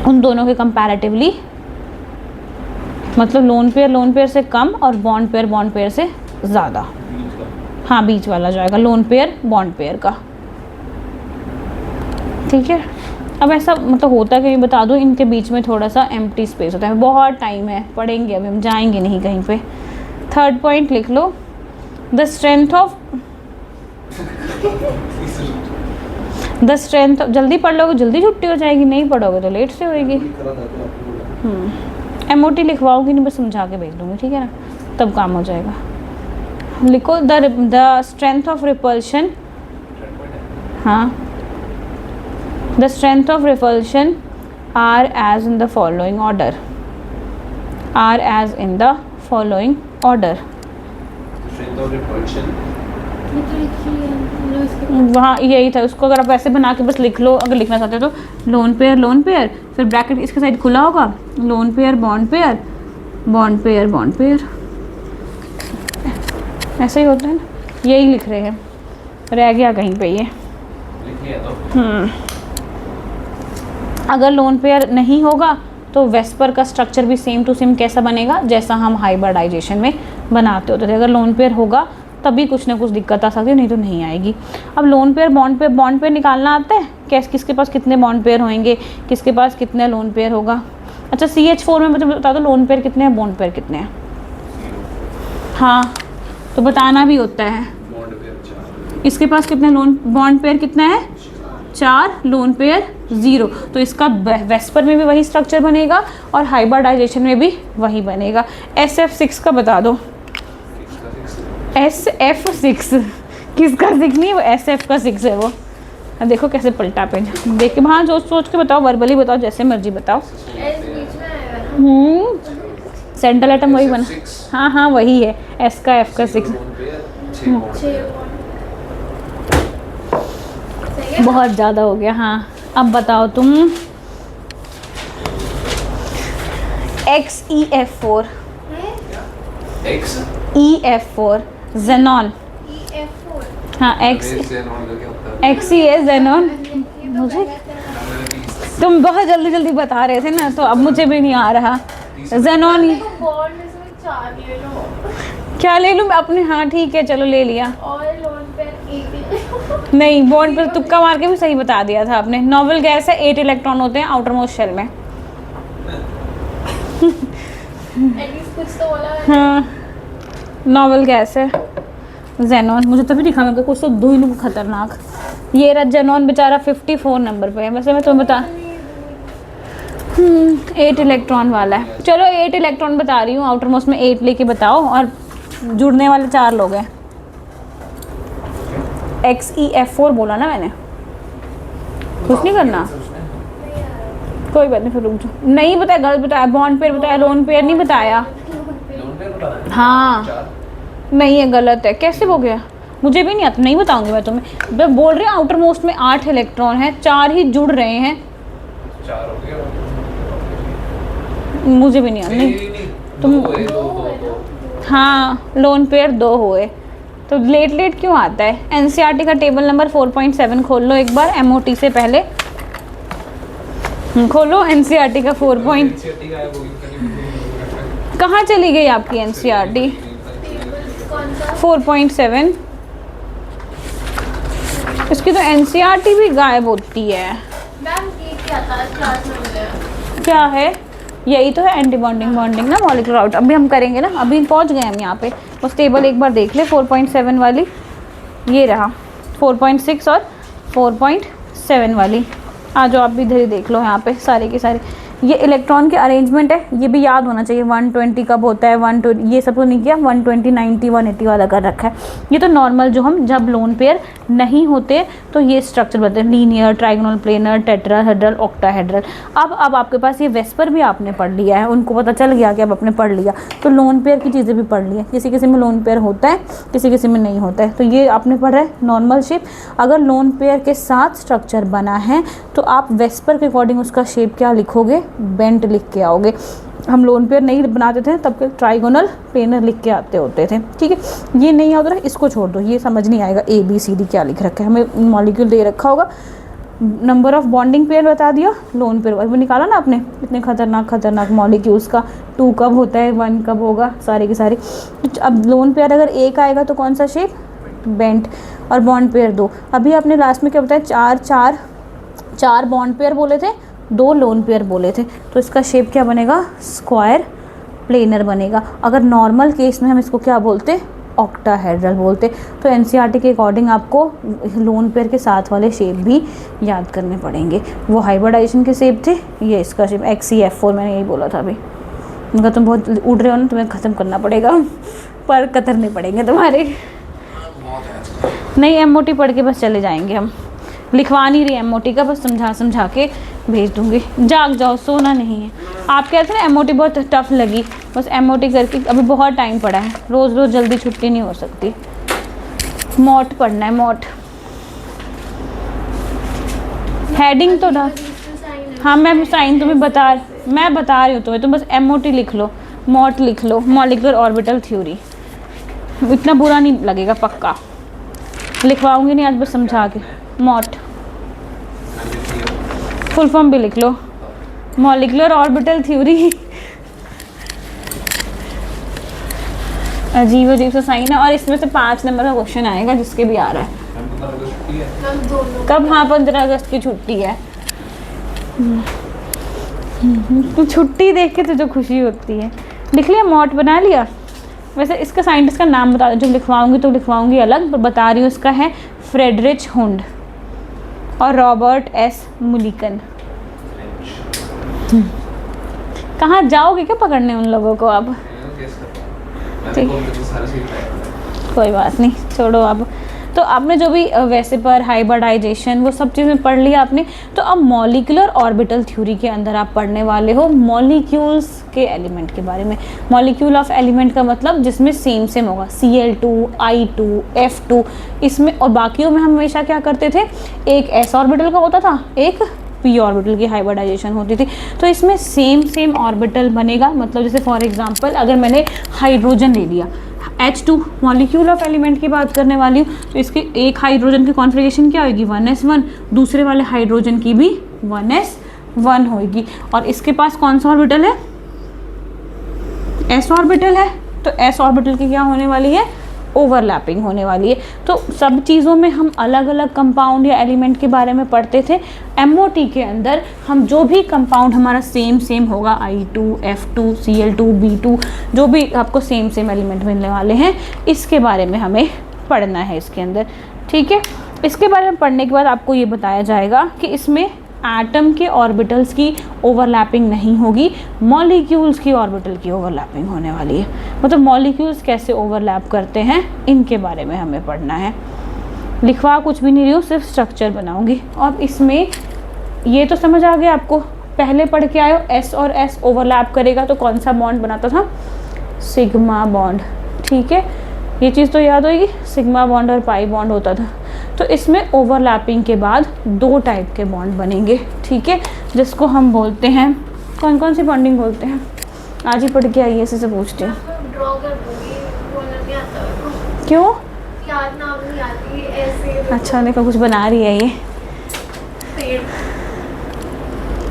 उन दोनों के कंपैरेटिवली, मतलब लोन पेयर से कम और बॉन्ड पेयर से ज़्यादा। बीच का हाँ बीच वाला जो आएगा लोन पेयर बॉन्ड पेयर का, ठीक है। अब ऐसा मतलब होता है कि मैं बता दूँ, इनके बीच में थोड़ा सा एम्प्टी स्पेस होता है, बहुत टाइम है, पढ़ेंगे अभी हम, जाएंगे नहीं कहीं पे। थर्ड पॉइंट लिख लो, द स्ट्रेंथ ऑफ, जल्दी पढ़ लोगे जल्दी छुट्टी हो जाएगी, नहीं पढ़ोगे तो लेट से होएगी। करा था तो आपको बोला MOT लिखवाओगी नहीं, बस समझा के भेज दूँगी, ठीक है ना, तब काम हो जाएगा। लिखो, द स्ट्रेंथ ऑफ रिपल्शन, हाँ, the strength of repulsion are as in the following order, are as in the following order. strength of repulsion ये तो लिखी है मतलब इसके वहाँ यही था, उसको अगर आप ऐसे बना के बस लिख लो, अगर लिखना चाहते हो तो लोन पेयर, फिर ब्रैकेट इसके साइड खुला होगा, लोन पेयर बॉन्ड पेयर, ऐसे ही होता है ना, यही लिख रहे हैं, रह गया कहीं पे ये। तो अगर लोन पेयर नहीं होगा तो वेस्पर का स्ट्रक्चर भी सेम टू सेम कैसा बनेगा, जैसा हम हाइब्रिडाइजेशन में बनाते होते थे। अगर लोन पेयर होगा तभी कुछ ना कुछ दिक्कत आ सकती है, नहीं तो नहीं आएगी। अब लोन पेयर बॉन्ड पेयर निकालना आता है, किसके पास कितने बॉन्ड पेयर होंगे, किसके पास कितने लोन पेयर होगा। अच्छा CH4 में मुझे बता दो लोन पेयर कितने हैं, बॉन्ड पेयर कितने हैं। हाँ तो बताना भी होता है। बॉन्ड पेयर 4, इसके पास कितने बॉन्ड पेयर कितना है, 4, लोन पेयर 0। तो इसका वेस्पर में भी वही स्ट्रक्चर बनेगा और हाइब्रिडाइजेशन में भी वही बनेगा। SF6 का बता दो। SF6 किसका 6 नहीं, वो SF का 6 है वो। अब देखो कैसे पलटा पेन, देख के हाँ सोच के बताओ, वर्बली बताओ, जैसे मर्जी बताओ। सेंट्रल एटम वही बना, हाँ वही है, S का F का 6। बहुत ज़्यादा हो गया। हाँ अब बताओ तुम। XeF4 EF4 xenon. हाँ Xe है जेनॉन। मुझे तुम बहुत जल्दी बता रहे थे ना, तो अब मुझे भी नहीं आ रहा। जेनॉन क्या ले लूँ मैं अपने, हाँ ठीक है चलो ले लिया। नहीं बॉन्ड पर तुक्का मार के भी सही बता दिया था आपने। नॉवल गैस है, 8 इलेक्ट्रॉन होते हैं आउटर मोस्ट शेल में। हाँ नॉवल गैस है जेनॉन। मुझे तभी दिखा मैं कुछ तो दो ही खतरनाक। ये रहा जेनॉन बेचारा 54 नंबर पे है। वैसे मैं तुम्हें बता 8 इलेक्ट्रॉन वाला है। चलो 8 इलेक्ट्रॉन बता रही हूँ, आउटर मोस्ट में 8 लेके बताओ, और जुड़ने वाले 4 लोग हैं। XeF4 बोला ना मैंने, कुछ नहीं करना, कोई बात नहीं। फिर रुक जाओ, नहीं बताया, गलत बताया। बॉन्ड पेयर बताया, लोन पेयर नहीं बताया। हाँ नहीं ये गलत है, कैसे हो गया मुझे भी नहीं आता, नहीं बताऊंगी मैं तुम्हें। मैं बोल रही हूँ आउटर मोस्ट में 8 इलेक्ट्रॉन है, 4 ही जुड़ रहे हैं। 4 हो गया, मुझे भी नहीं आता। नहीं तुम हाँ लोन पेयर 2 हुए, तो लेट क्यों आता है। NCERT का टेबल नंबर 4.7 खोल लो एक बार, MOT से पहले खोलो। NCERT का 4 कहाँ चली गई आपकी NCERT 4.7। इसकी तो NCERT भी गायब होती है। क्या है, यही तो है एंटी बॉन्डिंग ना, मॉलिक्यूलर आउट। अभी हम करेंगे ना, अभी पहुंच गए हम यहाँ पे। बस टेबल एक बार देख ले, 4.7 वाली ये रहा, 4.6 और 4.7 वाली। आ जाओ आप भी इधर ही देख लो, यहाँ पे सारे के सारे ये इलेक्ट्रॉन के अरेंजमेंट है। ये भी याद होना चाहिए, 120 कब होता है, 120 ये सब तो नहीं किया, 120 90 180 वाला कर रखा है। ये तो नॉर्मल जो हम जब लोन पेयर नहीं होते तो ये स्ट्रक्चर बनते हैं, linear, trigonal, planar, tetrahedral, octahedral. अब आपके पास ये वेस्पर भी आपने पढ़ लिया है, उनको पता चल गया कि अब आपने पढ़ लिया, तो लोन पेयर की चीज़ें भी पढ़ ली है। किसी किसी में लोन पेयर होता है, किसी किसी में नहीं होता है। तो ये आपने पढ़ा है नॉर्मल शेप। अगर लोन पेयर के साथ स्ट्रक्चर बना है तो आप वेस्पर के अकॉर्डिंग उसका शेप क्या लिखोगे, बेंट लिख के आओगे। हम लोन पेयर नहीं बनाते थे तब के ट्राइगोनल, प्लेनर लिख के आते होते थे, ठीक है। ये नहीं आता, इसको छोड़ दो, ये समझ नहीं आएगा। ABCD क्या लिख रखा है, हमें मॉलिक्यूल दे रखा होगा, नंबर ऑफ बॉन्डिंग पेयर बता दिया, लोन पेयर वो निकाला ना आपने। इतने खतरनाक मॉलिक्यूल्स का 2 कब होता है, 1 कब होगा, सारे के सारे। अब लोन पेयर अगर 1 आएगा तो कौन सा शेप, बेंट, और बॉन्ड पेयर 2। अभी आपने लास्ट में क्या बताया, 4 बॉन्ड पेयर बोले थे, 2 लोन पेयर बोले थे, तो इसका शेप क्या बनेगा, स्क्वायर प्लेनर बनेगा। अगर नॉर्मल केस में हम इसको क्या बोलते, ऑक्टाहेड्रल बोलते। तो NCERT के अकॉर्डिंग आपको लोन पेयर के साथ वाले शेप भी याद करने पड़ेंगे। वो हाइब्रिडाइजेशन के शेप थे, ये इसका शेप XeF4, मैंने यही बोला था अभी। उनका तुम बहुत उड़ रहे हो ना, तुम्हें ख़त्म करना पड़ेगा, पर कतरने पड़ेंगे तुम्हारे। नहीं MOT पढ़ के बस चले जाएंगे हम, लिखवा नहीं रही MOT का, बस समझा के भेज दूंगी। जाग जाओ, सोना नहीं है। आप कहते हैं ना MOT बहुत टफ लगी, बस MOT करके अभी बहुत टाइम पड़ा है, रोज़ जल्दी छुट्टी नहीं हो सकती। मॉट पढ़ना है, मॉट हेडिंग तो ना। हाँ मैं साइन तुम्हें बता रही हूँ तुम्हें, तुम बस MOT लिख लो, मॉट लिख लो, मॉलिक्यूलर ऑर्बिटल थ्योरी। इतना बुरा नहीं लगेगा, पक्का लिखवाऊंगी नहीं आज, बस समझा के। मॉट फुल फॉर्म भी लिख लो, मॉलिक्यूलर ऑर्बिटल थ्योरी। अजीब अजीब सा साइन है, और इसमें से 5 नंबर का क्वेश्चन आएगा जिसके भी आ रहा है। मैम दोनों कब? हाँ 15 अगस्त की छुट्टी है। तो छुट्टी देख के तुझे खुशी होती है। लिख लिया, मॉट बना लिया। वैसे इसका साइंटिस्ट का नाम बता दो, जब लिखवाऊंगी तो लिखवाऊंगी अलग, पर बता रही हूँ इसका है फ्रेडरिच हुंड और रॉबर्ट एस मुलिकन। कहाँ जाओगे क्या पकड़ने उन लोगों को आप? कोई बात नहीं, छोड़ो अब। तो आपने जो भी वैसे पर हाइब्रिडाइजेशन वो सब चीज़ें पढ़ लिया आपने। तो अब मॉलिक्यूलर ऑर्बिटल थ्योरी के अंदर आप पढ़ने वाले हो मॉलिक्यूल्स के एलिमेंट के बारे में। मॉलिक्यूल ऑफ एलिमेंट का मतलब जिसमें सेम सेम होगा, Cl2, I2, F2 इसमें, और बाकियों में हम हमेशा क्या करते थे, एक s ऑर्बिटल का होता था, एक p ऑर्बिटल की हाइब्रिडाइजेशन होती थी। तो इसमें सेम सेम ऑर्बिटल बनेगा। मतलब जैसे फॉर एग्जांपल अगर मैंने हाइड्रोजन ले लिया, H2 मॉलिक्यूल ऑफ एलिमेंट की बात करने वाली हूँ, तो इसके एक हाइड्रोजन की कॉन्फ़िगरेशन क्या होगी, 1s1, दूसरे वाले हाइड्रोजन की भी 1s1 होगी। और इसके पास कौन सा ऑर्बिटल है, s ऑर्बिटल है। तो s ऑर्बिटल की क्या होने वाली है, ओवरलैपिंग होने वाली है। तो सब चीज़ों में हम अलग अलग कंपाउंड या एलिमेंट के बारे में पढ़ते थे। MOT के अंदर हम जो भी कंपाउंड हमारा सेम सेम होगा, I2, F2, Cl2, B2, जो भी आपको सेम सेम एलिमेंट मिलने वाले हैं, इसके बारे में हमें पढ़ना है इसके अंदर। ठीक है, इसके बारे में पढ़ने के बाद आपको ये बताया जाएगा कि इसमें एटम के ऑर्बिटल्स की ओवरलैपिंग नहीं होगी, मॉलिक्यूल्स की ऑर्बिटल की ओवरलैपिंग होने वाली है। मतलब मॉलिक्यूल्स कैसे ओवरलैप करते हैं, इनके बारे में हमें पढ़ना है। लिखवा कुछ भी नहीं रही हूँ, सिर्फ स्ट्रक्चर बनाऊंगी। और इसमें ये तो समझ आ गया आपको, पहले पढ़ के आए हो S और S ओवरलैप करेगा तो कौन सा बॉन्ड बनाता था, सिग्मा बॉन्ड। ठीक है, ये चीज़ तो याद होगी, सिग्मा बॉन्ड और पाई बॉन्ड होता था। तो इसमें ओवरलैपिंग के बाद 2 टाइप के बॉन्ड बनेंगे। ठीक है, जिसको हम बोलते हैं, कौन कौन सी बॉन्डिंग बोलते हैं, आज ही पढ़ के आई, ऐसे से पूछते हैं। ड्रॉ कर दूंगी, बोलना नहीं आता मेरे को। क्यों? याद नाम नहीं आती ऐसे। अच्छा, देखो कुछ बना रही है ये। पेड़।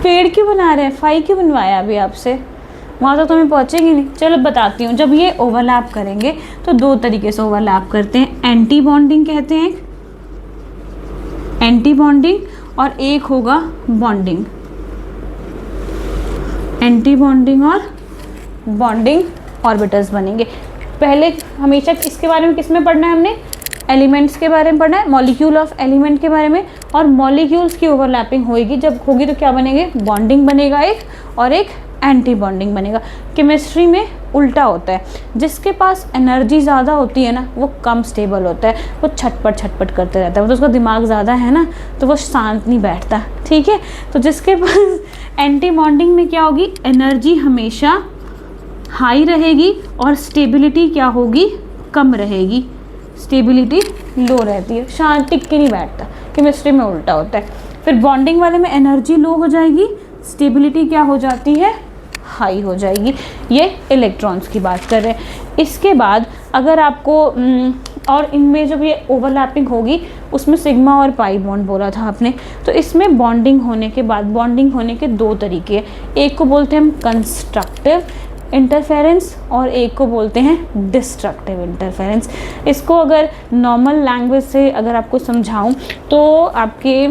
पेड़ क्यों बना रहे हैं, फाई क्यों बनवाया अभी आपसे, वहाँ तो तुम्हें पहुँचेगी नहीं। चलो बताती हूँ। जब ये ओवरलैप करेंगे तो 2 तरीके से ओवरलैप करते हैं। एंटी बॉन्डिंग कहते हैं, एंटी बॉन्डिंग, और एक होगा बॉन्डिंग। एंटी बॉन्डिंग और बॉन्डिंग ऑर्बिटल्स बनेंगे। पहले हमेशा इसके बारे में किस में पढ़ना है हमने, एलिमेंट्स के बारे में पढ़ना है, मॉलिक्यूल ऑफ एलिमेंट के बारे में। और मॉलिक्यूल्स की ओवरलैपिंग होएगी, जब होगी तो क्या बनेंगे, बॉन्डिंग बनेगा एक, और एक एंटी बॉन्डिंग बनेगा। केमिस्ट्री में उल्टा होता है, जिसके पास एनर्जी ज़्यादा होती है ना, वो कम स्टेबल होता है, वो छटपट करते रहता है। मतलब उसका दिमाग ज़्यादा है ना, तो वो शांत नहीं बैठता। ठीक है, तो जिसके पास एंटी बॉन्डिंग में क्या होगी, एनर्जी हमेशा हाई रहेगी और स्टेबिलिटी क्या होगी, कम रहेगी। स्टेबिलिटी लो रहती है, शांत टिक के नहीं बैठता। केमिस्ट्री में उल्टा होता है। फिर बॉन्डिंग वाले में एनर्जी लो हो जाएगी, स्टेबिलिटी क्या हो जाती है, हाई हो जाएगी। ये इलेक्ट्रॉन्स की बात कर रहे हैं। इसके बाद अगर आपको और इनमें जब ये ओवरलैपिंग होगी, उसमें सिग्मा और पाई बॉन्ड बोला था आपने। तो इसमें बॉन्डिंग होने के बाद, बॉन्डिंग होने के 2 तरीके हैं। एक को बोलते हैं हम कंस्ट्रक्टिव इंटरफेरेंस, और एक को बोलते हैं डिस्ट्रक्टिव इंटरफेरेंस। इसको अगर नॉर्मल लैंग्वेज से अगर आपको समझाऊं तो आपके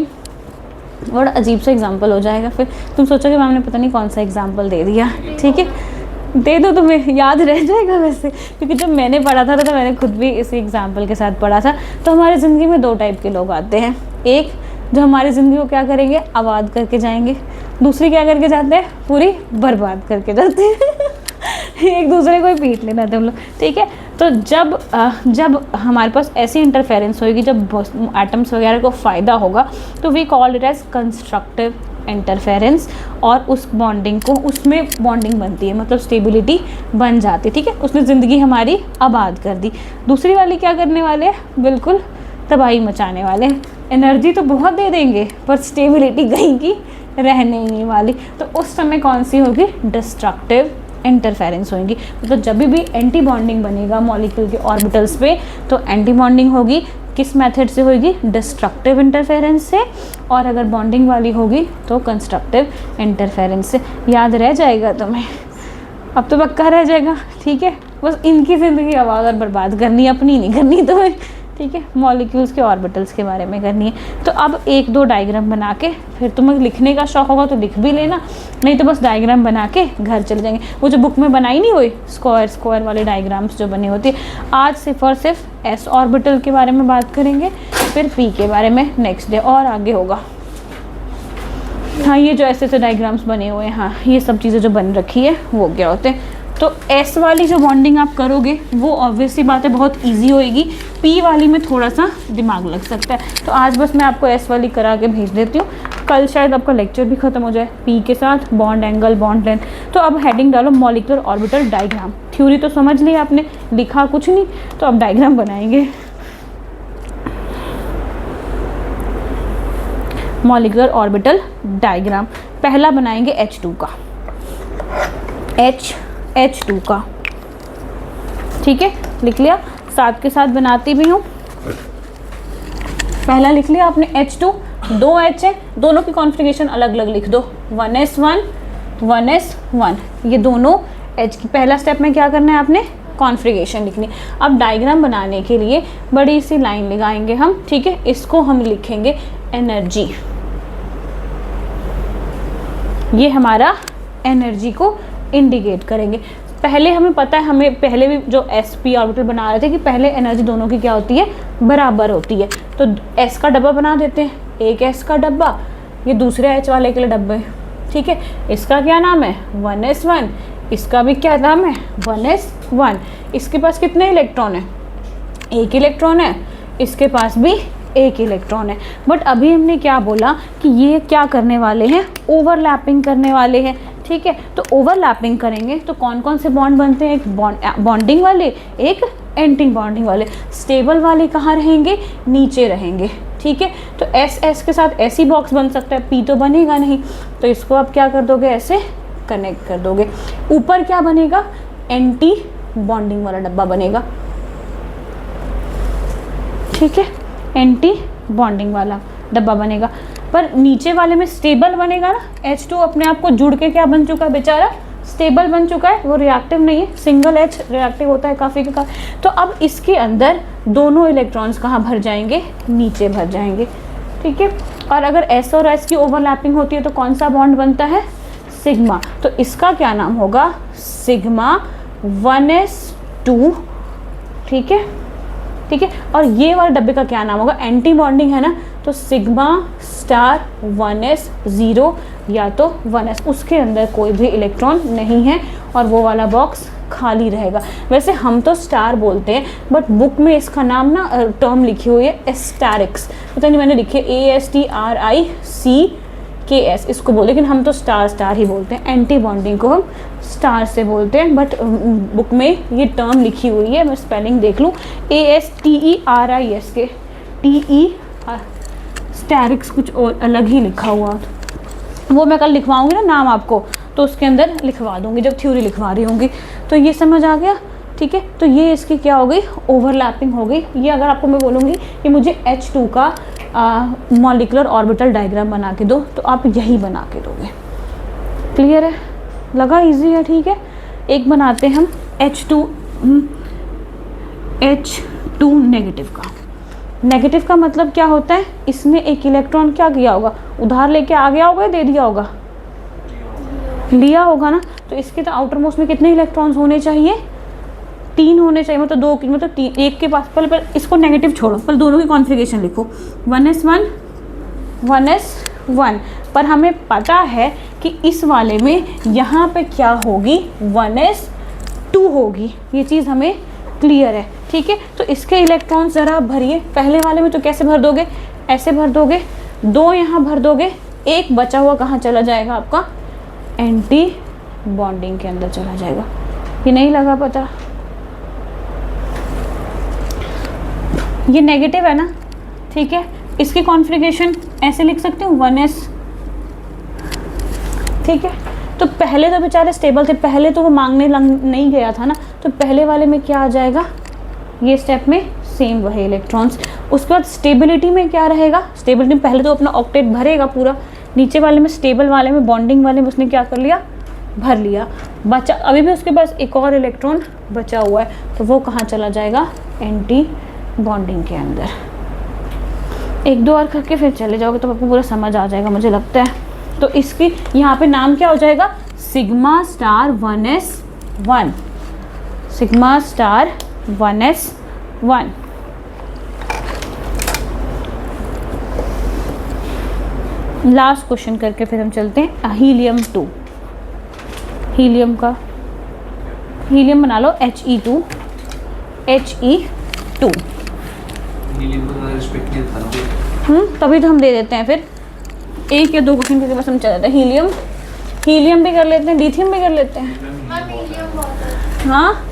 बड़ा अजीब सा एग्जाम्पल हो जाएगा, फिर तुम सोचोगे मैम ने पता नहीं कौन सा एग्जाम्पल दे दिया। ठीक है, दे दो, तुम्हें याद रह जाएगा वैसे, क्योंकि जब मैंने पढ़ा था तो मैंने खुद भी इसी एग्जाम्पल के साथ पढ़ा था। तो हमारी ज़िंदगी में 2 टाइप के लोग आते हैं। एक जो हमारी ज़िंदगी को क्या करेंगे, आबाद करके जाएंगे। दूसरी क्या करके जाते हैं, पूरी बर्बाद करके जाते हैं। एक दूसरे को ही पीट लेना तुम लोग। ठीक है, तो जब हमारे पास ऐसी इंटरफेरेंस होगी, जब एटम्स वगैरह को फ़ायदा होगा, तो we call it as constructive interference. और उस बॉन्डिंग को, उसमें बॉन्डिंग बनती है, मतलब स्टेबिलिटी बन जाती है। ठीक है, उसने ज़िंदगी हमारी आबाद कर दी। दूसरी वाली क्या करने वाले हैं, बिल्कुल तबाही मचाने वाले हैं। एनर्जी तो बहुत दे देंगे, पर स्टेबिलिटी कहीं की रहने ही नहीं वाली। तो उस समय कौन सी होगी, डिस्ट्रक्टिव इंटरफेरेंस होगी। मतलब जब भी एंटी बॉन्डिंग बनेगा मॉलिक्यूल के ऑर्बिटल्स पे, तो एंटी बॉन्डिंग होगी। किस मेथड से होगी? डिस्ट्रक्टिव इंटरफेरेंस से, और अगर बॉन्डिंग वाली होगी तो कंस्ट्रक्टिव इंटरफेरेंस से। याद रह जाएगा तुम्हें? अब तो पक्का रह जाएगा, ठीक है। बस इनकी ज़िंदगी आवाज़ और बर्बाद करनी है, अपनी नहीं करनी तुम्हें, ठीक है। मॉलिक्यूल्स के ऑर्बिटल्स के बारे में करनी है। तो अब एक दो डायग्राम बना के, फिर तुम्हें लिखने का शौक होगा तो लिख भी लेना, नहीं तो बस डायग्राम बना के घर चले जाएंगे। वो जो बुक में बनाई नहीं हुई स्क्वायर वाले डायग्राम्स जो बने होती है। आज सिर्फ और सिर्फ एस ऑर्बिटल के बारे में बात करेंगे, फिर पी के बारे में नेक्स्ट डे और आगे होगा। हाँ, ये जो ऐसे डायग्राम्स बने हुए हैं, हाँ ये सब चीज़ें जो बन रखी है वो क्या होते हैं। तो एस वाली जो बॉन्डिंग आप करोगे वो ऑब्वियसली बात है बहुत इजी होएगी, पी वाली में थोड़ा सा दिमाग लग सकता है। तो आज बस मैं आपको एस वाली करा के भेज देती हूँ, कल शायद आपका लेक्चर भी ख़त्म हो जाए पी के साथ, बॉन्ड एंगल, बॉन्ड लेंथ। तो अब हेडिंग डालो मॉलिक्यूलर ऑर्बिटल डायग्राम। थ्योरी तो समझ लिया आपने, लिखा कुछ नहीं, तो अब डायग्राम बनाएंगे। मॉलिक्यूलर ऑर्बिटल डायग्राम पहला बनाएंगे H2 का, H2 का, ठीक है। लिख लिया, साथ के साथ बनाती भी हूँ। पहला लिख लिया आपने H2, 2 H है, दोनों की कॉन्फ़िगरेशन अलग अलग लिख दो, 1s1 1s1। ये दोनों H की पहला स्टेप में क्या करना है आपने? कॉन्फ़िगरेशन लिखनी। अब डायग्राम बनाने के लिए बड़ी सी लाइन लगाएंगे हम, ठीक है। इसको हम लिखेंगे एनर्जी। ये हमारा एनर्जी को इंडिकेट करेंगे। पहले हमें पता है, हमें पहले भी जो sp ऑर्बिटल बना रहे थे कि पहले एनर्जी दोनों की क्या होती है? बराबर होती है। तो s का डब्बा बना देते हैं, एक s का डब्बा, ये दूसरे h वाले के लिए डब्बे, ठीक है। इसका क्या नाम है? 1s1। इसका भी क्या नाम है? 1s1। इसके पास कितने इलेक्ट्रॉन है? एक इलेक्ट्रॉन है। इसके पास भी एक इलेक्ट्रॉन है। बट अभी हमने क्या बोला कि ये क्या करने वाले हैं? ओवरलैपिंग करने वाले हैं, ठीक है। तो ओवरलैपिंग करेंगे तो कौन कौन से बॉन्ड बनते हैं? एक बॉन्डिंग वाले, एक एंटी बॉन्डिंग वाले। स्टेबल वाले कहाँ रहेंगे? नीचे रहेंगे, ठीक है। तो एस एस के साथ ऐसी बॉक्स बन सकता है, पी तो बनेगा नहीं, तो इसको आप क्या कर दोगे? ऐसे कनेक्ट कर दोगे। ऊपर क्या बनेगा? एंटी बॉन्डिंग वाला डब्बा बनेगा, ठीक है। एंटी बॉन्डिंग वाला डब्बा बनेगा। पर नीचे वाले में स्टेबल बनेगा ना। H2 अपने आप को जुड़ के क्या बन चुका है? बेचारा स्टेबल बन चुका है, वो रिएक्टिव नहीं है। सिंगल H रिएक्टिव होता है काफ़ी के काफ़ी। तो अब इसके अंदर दोनों इलेक्ट्रॉन्स कहाँ भर जाएंगे? नीचे भर जाएंगे, ठीक है। और अगर S और S की ओवरलैपिंग होती है तो कौन सा बॉन्ड बनता है? सिग्मा। तो इसका क्या नाम होगा? सिग्मा 1s2, ठीक है, ठीक है। और ये वाले डब्बे का क्या नाम होगा? एंटी बॉन्डिंग है ना, तो सिग्मा स्टार 1s0 या तो 1s। उसके अंदर कोई भी इलेक्ट्रॉन नहीं है और वो वाला बॉक्स खाली रहेगा। वैसे हम तो स्टार बोलते हैं, बट बुक में इसका नाम ना टर्म लिखी हुई है एस्टेरिक्स, पता नहीं मैंने लिखी है ASTRICKS इसको बोल, लेकिन हम तो स्टार ही बोलते हैं। एंटी बॉन्डिंग को हम स्टार से बोलते हैं, बट बुक में ये टर्म लिखी हुई है, मैं स्पेलिंग देख लूँ, ASTERISK स्टेरिक्स कुछ और अलग ही लिखा हुआ। वो मैं कल लिखवाऊंगी ना नाम आपको, तो उसके अंदर लिखवा दूंगी जब थ्योरी लिखवा रही होंगी। तो ये समझ आ गया, ठीक है। तो ये इसकी क्या हो गई? ओवरलैपिंग हो गई। ये अगर आपको मैं बोलूँगी कि मुझे H2 का मॉलिक्यूलर ऑर्बिटल डायग्राम बना के दो, तो आप यही बना के दोगे। क्लियर है? लगा इजी है, ठीक है। एक बनाते हैं हम H2 नेगेटिव का। नेगेटिव का मतलब क्या होता है? इसने एक इलेक्ट्रॉन क्या किया होगा? उधार लेके आ गया होगा या दे दिया होगा? लिया होगा ना। तो इसके तो आउटर मोस्ट में कितने इलेक्ट्रॉन्स होने चाहिए? 3 होने चाहिए, मतलब 2 की, मतलब 3 एक के पास। पहले इसको नेगेटिव छोड़ो, पहले दोनों की कॉन्फ़िगरेशन लिखो, 1s1 1s1। पर हमें पता है कि इस वाले में यहाँ पे क्या होगी? 1s2 होगी। ये चीज़ हमें क्लियर है, ठीक है। तो इसके इलेक्ट्रॉन्स ज़रा भरिए। पहले वाले में तो कैसे भर दोगे? ऐसे भर दोगे, 2 यहाँ भर दोगे, एक बचा हुआ कहाँ चला जाएगा आपका? एंटी बॉन्डिंग के अंदर चला जाएगा। ये नहीं लगा पता? ये नेगेटिव है ना, ठीक है। इसकी कॉन्फ़िगरेशन ऐसे लिख सकते हो, 1s, ठीक है। तो पहले तो बेचारे स्टेबल थे, पहले तो वो मांगने नहीं गया था ना, तो पहले वाले में क्या आ जाएगा? ये स्टेप में सेम वही इलेक्ट्रॉन्स। उसके बाद स्टेबिलिटी में क्या रहेगा, स्टेबिलिटी में पहले तो अपना ऑक्टेट भरेगा पूरा, नीचे वाले में स्टेबल वाले में बॉन्डिंग वाले में उसने क्या कर लिया, भर लिया, बचा अभी भी उसके पास एक और इलेक्ट्रॉन बचा हुआ है, तो वो कहाँ चला जाएगा, एंटी बॉन्डिंग के अंदर। एक दो और करके फिर चले जाओगे तो आपको पूरा समझ आ जाएगा मुझे लगता है। तो इसकी यहाँ पे नाम क्या हो जाएगा, sigma star 1s1, sigma star 1s1। Last question करके फिर हम चलते हैं हीलियम 2। हीलियम का हीलियम बना लो He2 He2। नीलियम को ज़्यादा रिस्पेक्ट नहीं था तभी तो हम दे देते हैं, फिर एक या दो क्वेश्चन करके बस हम चल जाते हैं। हीलियम भी कर लेते हैं, लिथियम भी कर लेते हैं। हाँ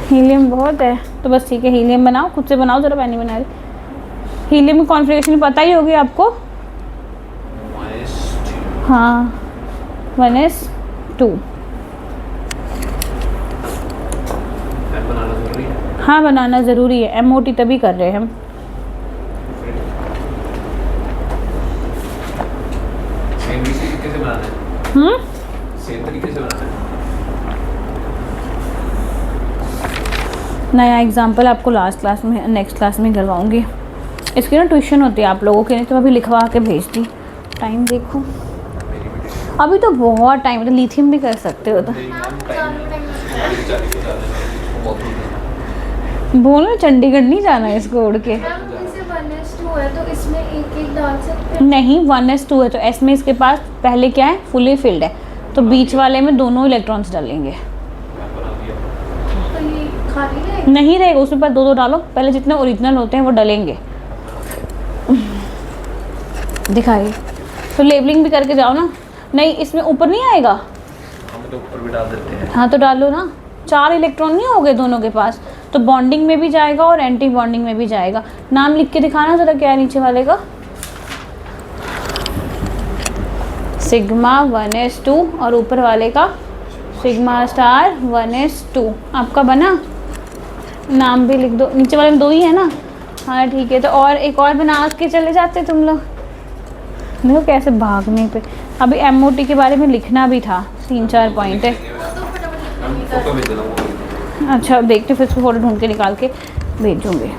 हीलियम बहुत है तो बस ठीक है, हीलियम बनाओ, खुद से बनाओ जरा, मैं नहीं बना रही। हीलियम की कॉन्फ़िगरेशन पता ही होगी आपको। हाँ 1s2। बनाना ज़रूरी है। हाँ बनाना ज़रूरी है, MOT तभी कर रहे हैं हम। सेम इसी तरीके से बनाना है, सेम तरीके से बनाना है। नया एग्जाम्पल आपको लास्ट क्लास में, नेक्स्ट क्लास में करवाऊँगी। इसकी ना ट्यूशन होती है आप लोगों की, नहीं तो मैं अभी लिखवा के भेज दी। टाइम देखो, अभी तो बहुत टाइम है, तो लिथियम भी कर सकते हो। तो बोलो चंडीगढ़ नहीं जाना है इसको उड़ के। मैम जैसे 1s2 है तो इसमें एक एक डाल सकते हैं। नहीं 1s2 है तो S में इसके पास पहले क्या है, फुली फिल्ड है, तो बीच वाले में दोनों इलेक्ट्रॉन्स डालेंगे। तो ये खाली रहेगा? नहीं रहेगा, उसमें पर दो दो डालो, पहले जितने ओरिजिनल होते हैं वो डलेंगे। दिखाइए, तो लेबलिंग भी करके जाओ ना। नहीं इसमें ऊपर नहीं आएगा, हम तो ऊपर भी डाल देते हैं। हाँ तो डालो ना, 4 इलेक्ट्रॉन नहीं हो गए दोनों के पास, तो बॉन्डिंग में भी जाएगा और एंटी बॉन्डिंग में भी जाएगा। नाम लिख के दिखाना जरा, क्या है नीचे वाले का, सिग्मा 1s2 और ऊपर वाले का सिग्मा स्टार 1s2। आपका बना, नाम भी लिख दो, नीचे वाले में 2 ही है ना। हाँ ठीक है, तो और एक और बना के चले जाते तुम लोग। देखो कैसे भागने पे। अभी MOT के बारे में लिखना भी था, 3-4 पॉइंट है। हम फोटो भेज देना वो। अच्छा देखते फिर उसको फोटो ढूंढ के निकाल के भेजूँगी।